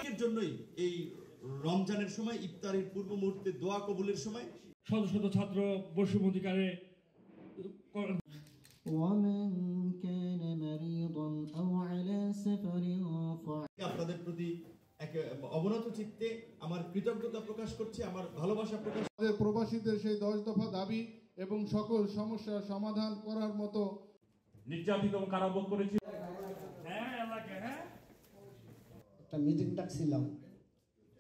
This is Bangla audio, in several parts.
এর জন্যই এই রমজানের সময় ইফতারের পূর্ব মুহূর্তে দোয়া কবুলের সময় শত শত ছাত্র বৈষম্য অধিকারে আপনাদের প্রতি এক অবনত চিত্তে আমার কৃতজ্ঞতা প্রকাশ করছি, আমার ভালোবাসা প্রকাশ। প্রবাসীদের সেই 10 দফা দাবি এবং সকল সমস্যার সমাধান করার মতো নির্যাতিত এবং কারাভোগ করেছি। একটা মিটিং ডাকছিলাম,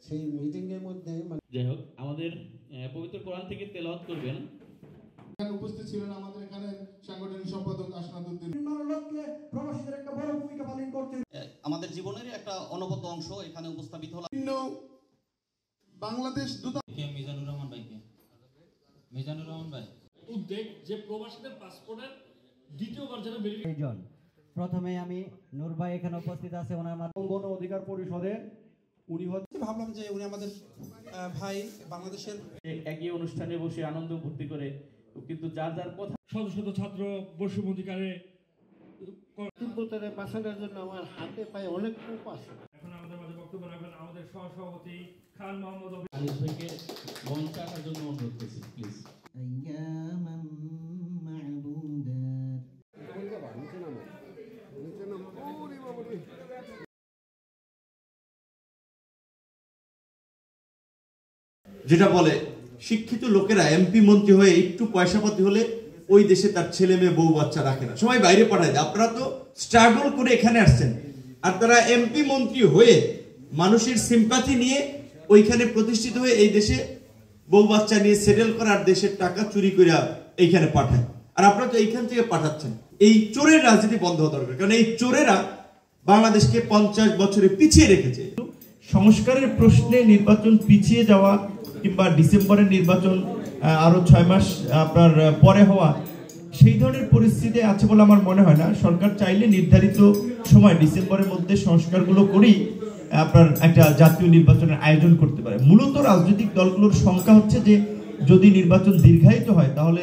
সেই মিটিং এর মধ্যে যাই হোক আমাদের পবিত্র কোরআন থেকে তেলাওয়াত করবেন। এখানে উপস্থিত ছিলেন আমাদের এখানে সাংগঠনিক সম্পাদক আসনাদউদ্দিন। প্রবাসীদের একটা বড় ভূমিকা পালন করতে আমাদের জীবনের একটা অনবদ্য অংশ এখানে উপস্থাপিত হলো। বাংলাদেশ মিজানুর রহমান ভাই উদ্যোগ যে প্রবাসীদের পাসপোর্টের দ্বিতীয়বার যেন ভেরিফিকেশন। প্রথমে আমি নূর ভাই এখানে উপস্থিত আছে, ওনার মাধ্যমে গণ অধিকার পরিষদের উনি হচ্ছে, ভাবলাম যে উনি আমাদের ভাই, বাংলাদেশের একই অনুষ্ঠানে বসে আনন্দ ভর্তি করে, কিন্তু যার যার কথা শত শত ছাত্র বৈষম্য অধিকারে বাঁচানোর জন্য আমার হাতে পায়ে অনেক কূপ আছে। এখন আমাদের মাঝে বক্তব্য রাখবেন আমাদের সহসভাপতি খান মোহাম্মদ আনিস ভাইকে মঞ্চে আসার জন্য অনুরোধ করছি প্লিজ। যেটা বলে শিক্ষিত লোকেরা এমপি মন্ত্রী হয়ে একটু পয়সাপাতি হলে ওই দেশে তার ছেলে মেয়ে বউ বাচ্চা রাখে না, সবাই বাইরে পাঠায় দেয়। আপনারা তো স্ট্রাগল করে এখানে আসছেন, আর তারা এমপি মন্ত্রী হয়ে মানুষের সিম্পাথি নিয়ে ওইখানে প্রতিষ্ঠিত হয়ে এই দেশে বউ বাচ্চা নিয়ে সেটেল করার দেশের টাকা চুরি করে এইখানে পাঠায়, আর আপনারা তো এইখান থেকে পাঠাচ্ছেন। এই চোরের রাজনীতি বন্ধ হওয়া দরকার, কারণ এই চোরেরা বাংলাদেশকে 50 বছরে পিছিয়ে রেখেছে। সংস্কারের প্রশ্নে নির্বাচন পিছিয়ে যাওয়া কিংবা ডিসেম্বরের নির্বাচন আরো 6 মাস আপনার পরে হওয়া, সেই ধরনের পরিস্থিতি আছে বলে আমার মনে হয় না। সরকার চাইলে নির্ধারিত সময় ডিসেম্বরের মধ্যে সংস্কারগুলো করেই আপনার একটা জাতীয় নির্বাচনের আয়োজন করতে পারে। মূলত রাজনৈতিক দলগুলোর সংখ্যা হচ্ছে যে যদি নির্বাচন দীর্ঘায়িত হয় তাহলে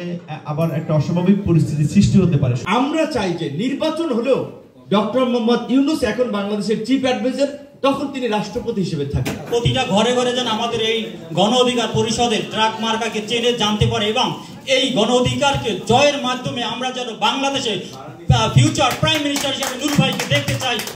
আবার একটা অস্বাভাবিক পরিস্থিতি সৃষ্টি হতে পারে। আমরা চাই যে নির্বাচন হলেও ডক্টর মোহাম্মদ ইউনূস এখন বাংলাদেশের চিফ অ্যাডভাইজার, তখন তিনি রাষ্ট্রপতি হিসেবে থাকেন। প্রতিটা ঘরে ঘরে যেন আমাদের এই গণ অধিকার পরিষদের ট্রাক মার্কাকে চেনে জানতে পারে, এবং এই গণ অধিকারকে জয়ের মাধ্যমে আমরা যেন বাংলাদেশের ফিউচার প্রাইম মিনিস্টার হিসেবে নূর ভাইকে দেখতে চাই।